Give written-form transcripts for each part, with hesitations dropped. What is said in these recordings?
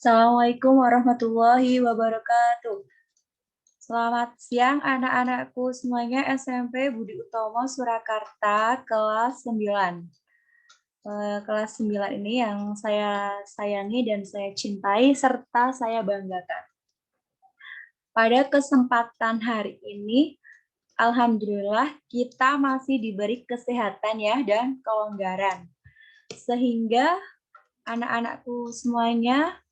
Assalamualaikum warahmatullahi wabarakatuh. Selamat siang anak-anakku semuanya SMP Budi Utomo Surakarta kelas 9. Kelas 9 ini yang saya sayangi dan saya cintai serta saya banggakan. Pada kesempatan hari ini, alhamdulillah kita masih diberi kesehatan ya dan kelonggaran. Sehingga anak-anakku semuanya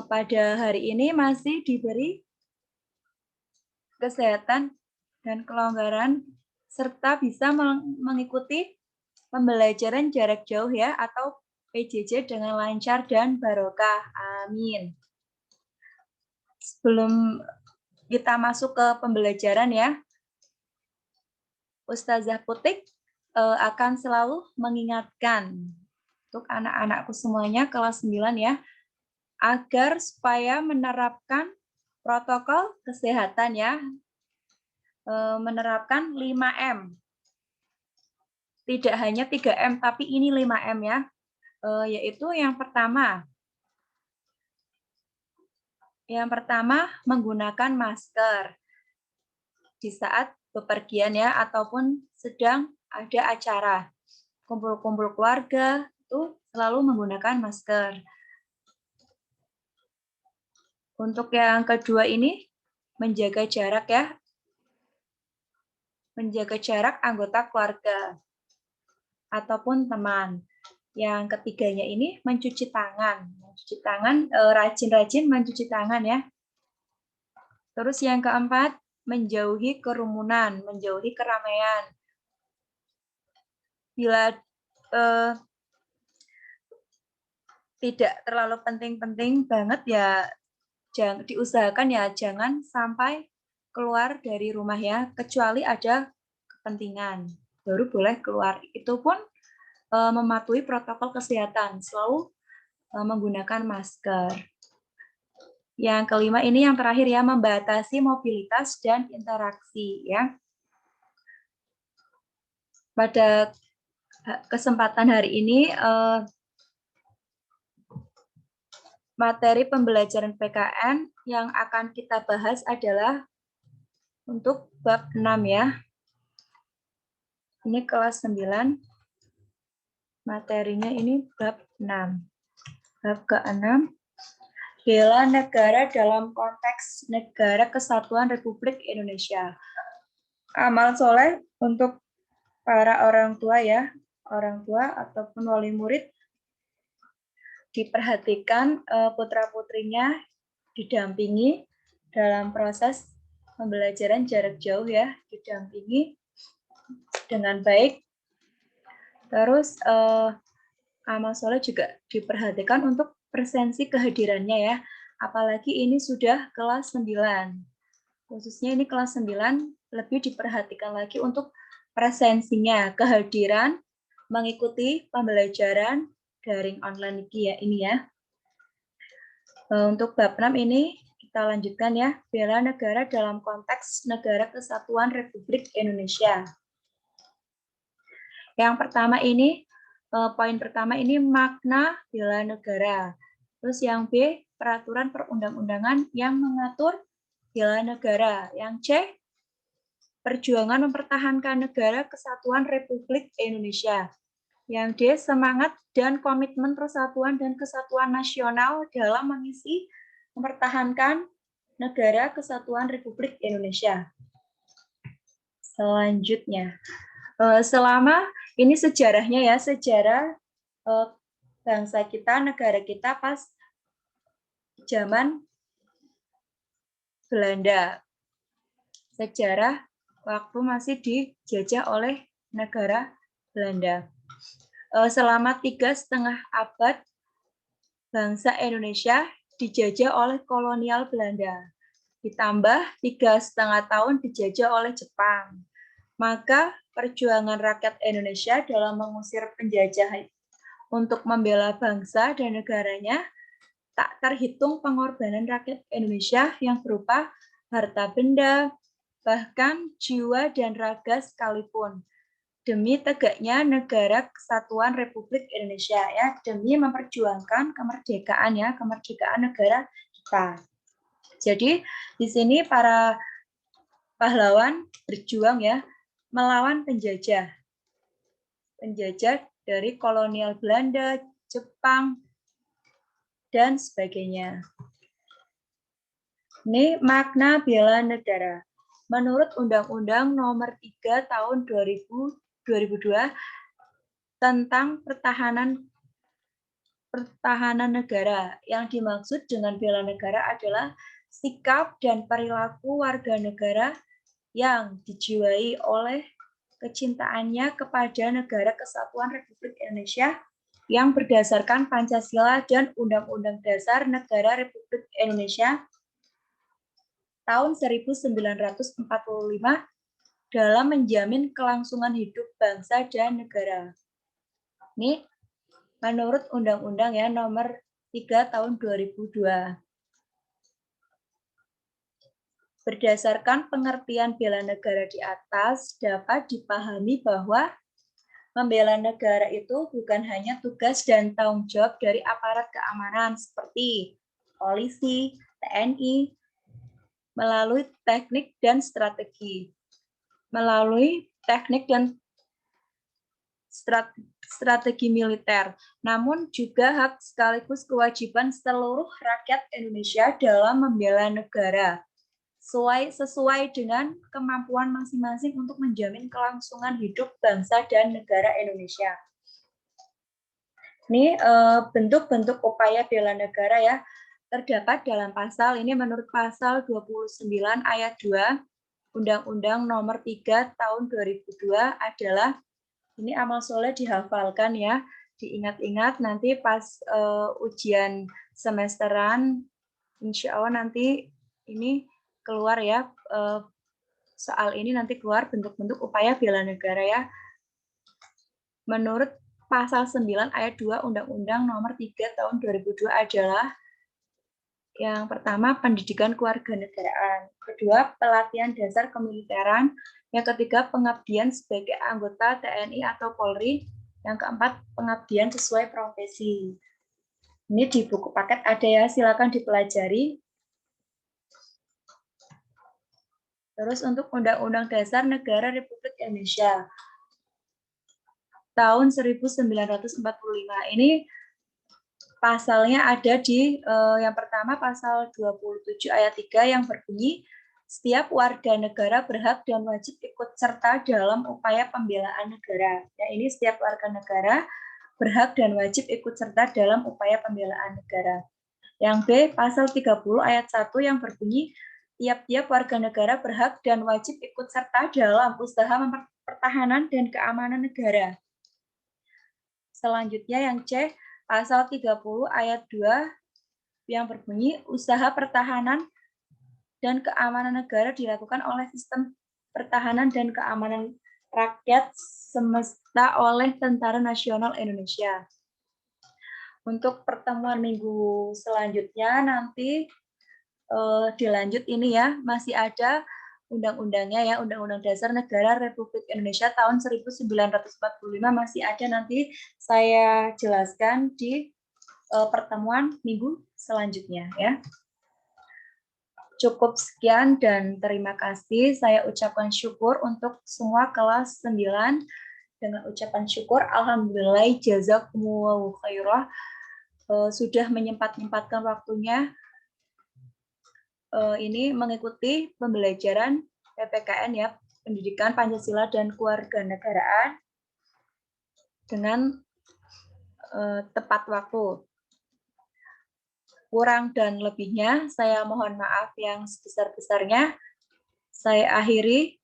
pada hari ini masih diberi kesehatan dan kelonggaran serta bisa mengikuti pembelajaran jarak jauh ya atau PJJ dengan lancar dan barokah. Amin. Sebelum kita masuk ke pembelajaran ya, Ustazah Putik akan selalu mengingatkan untuk anak-anakku semuanya kelas 9 ya, agar supaya menerapkan protokol kesehatan ya, menerapkan 5M. Tidak hanya 3M, tapi ini 5M ya, yaitu yang pertama menggunakan masker di saat bepergian ya, ataupun sedang ada acara kumpul-kumpul keluarga, itu selalu menggunakan masker. Untuk yang kedua ini, menjaga jarak ya, menjaga jarak anggota keluarga ataupun teman. Yang ketiganya ini mencuci tangan, rajin-rajin mencuci tangan ya. Terus yang keempat, menjauhi kerumunan, menjauhi keramaian. Bila tidak terlalu penting-penting banget ya, diusahakan ya jangan sampai keluar dari rumah ya, kecuali ada kepentingan, baru boleh keluar. Itu pun mematuhi protokol kesehatan, selalu menggunakan masker. Yang kelima ini yang terakhir ya, membatasi mobilitas dan interaksi ya. Pada kesempatan hari ini materi pembelajaran PKN yang akan kita bahas adalah untuk bab 6 ya. Ini kelas 9. Materinya ini bab 6. Bab ke-6, bela negara dalam konteks Negara Kesatuan Republik Indonesia. Amal soleh untuk para orang tua ya, orang tua ataupun wali murid, diperhatikan putra-putrinya didampingi dalam proses pembelajaran jarak jauh ya, didampingi dengan baik. Terus amal soleh juga diperhatikan untuk presensi kehadirannya ya, apalagi ini sudah kelas 9. Khususnya ini kelas 9 lebih diperhatikan lagi untuk presensinya, kehadiran mengikuti pembelajaran daring online ini ya. Untuk bab 6 ini kita lanjutkan ya, bela negara dalam konteks Negara Kesatuan Republik Indonesia. Yang pertama ini, poin pertama ini makna bela negara. Terus yang B, peraturan perundang-undangan yang mengatur bela negara. Yang C, perjuangan mempertahankan Negara Kesatuan Republik Indonesia. Yang D, semangat dan komitmen persatuan dan kesatuan nasional dalam mengisi mempertahankan Negara Kesatuan Republik Indonesia. Selanjutnya, selama ini sejarahnya ya, sejarah bangsa kita, negara kita pas zaman Belanda. Sejarah waktu masih dijajah oleh negara Belanda. Selama 3,5 abad, bangsa Indonesia dijajah oleh kolonial Belanda. Ditambah 3,5 tahun dijajah oleh Jepang. Maka perjuangan rakyat Indonesia dalam mengusir penjajah untuk membela bangsa dan negaranya tak terhitung pengorbanan rakyat Indonesia yang berupa harta benda, bahkan jiwa dan raga sekalipun. demi tegaknya negara kesatuan Republik Indonesia, ya, demi memperjuangkan kemerdekaan, ya, kemerdekaan negara kita. Jadi di sini para pahlawan berjuang, ya, melawan penjajah dari kolonial Belanda, Jepang, dan sebagainya. Ini makna bela negara. Menurut Undang-Undang Nomor 3 Tahun 2002 tentang pertahanan negara, yang dimaksud dengan bela negara adalah sikap dan perilaku warga negara yang dijiwai oleh kecintaannya kepada negara kesatuan Republik Indonesia yang berdasarkan Pancasila dan Undang-Undang Dasar Negara Republik Indonesia tahun 1945 dalam menjamin kelangsungan hidup bangsa dan negara. Ini menurut Undang-Undang, ya, Nomor 3 Tahun 2002. Berdasarkan pengertian bela negara di atas, dapat dipahami bahwa membela negara itu bukan hanya tugas dan tanggung jawab dari aparat keamanan seperti polisi, TNI, melalui teknik dan strategi. Strategi militer, namun juga hak sekaligus kewajiban seluruh rakyat Indonesia dalam membela negara, sesuai dengan kemampuan masing-masing untuk menjamin kelangsungan hidup bangsa dan negara Indonesia. Ini bentuk-bentuk upaya bela negara, ya, terdapat dalam pasal ini menurut pasal 29 ayat 2 Undang-Undang Nomor 3 Tahun 2002 adalah, ini amal soleh dihafalkan, ya, diingat-ingat nanti pas ujian semesteran, insya Allah nanti ini keluar, ya, soal ini nanti keluar bentuk-bentuk upaya bela negara, ya. Menurut pasal 9 ayat 2 Undang-Undang Nomor 3 Tahun 2002 adalah yang pertama, pendidikan kewarganegaraan. Kedua, pelatihan dasar kemiliteran. Yang ketiga, pengabdian sebagai anggota TNI atau Polri. Yang keempat, pengabdian sesuai profesi. Ini di buku paket ada, ya, silakan dipelajari. Terus untuk Undang-Undang Dasar Negara Republik Indonesia tahun 1945. Ini pasalnya ada di yang pertama pasal 27 ayat 3 yang berbunyi setiap warga negara berhak dan wajib ikut serta dalam upaya pembelaan negara. Ya, ini setiap warga negara berhak dan wajib ikut serta dalam upaya pembelaan negara. Yang B, pasal 30 ayat 1 yang berbunyi tiap-tiap warga negara berhak dan wajib ikut serta dalam usaha pertahanan dan keamanan negara. Selanjutnya yang C, pasal 30 ayat 2 yang berbunyi usaha pertahanan dan keamanan negara dilakukan oleh sistem pertahanan dan keamanan rakyat semesta oleh Tentara Nasional Indonesia. Untuk pertemuan minggu selanjutnya nanti dilanjut ini, ya, masih ada undang-undangnya, ya, Undang-Undang Dasar Negara Republik Indonesia tahun 1945 masih ada, nanti saya jelaskan di pertemuan minggu selanjutnya, ya. Cukup sekian dan terima kasih. Saya ucapkan syukur untuk semua kelas 9 dengan ucapan syukur alhamdulillah jazakumullahu khairah sudah menyempatkan waktunya ini mengikuti pembelajaran PPKN, ya, Pendidikan Pancasila dan Kewarganegaraan dengan tepat waktu. Kurang dan lebihnya saya mohon maaf yang sebesar-besarnya. Saya akhiri.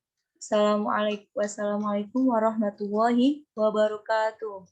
Wassalamualaikum warahmatullahi wabarakatuh.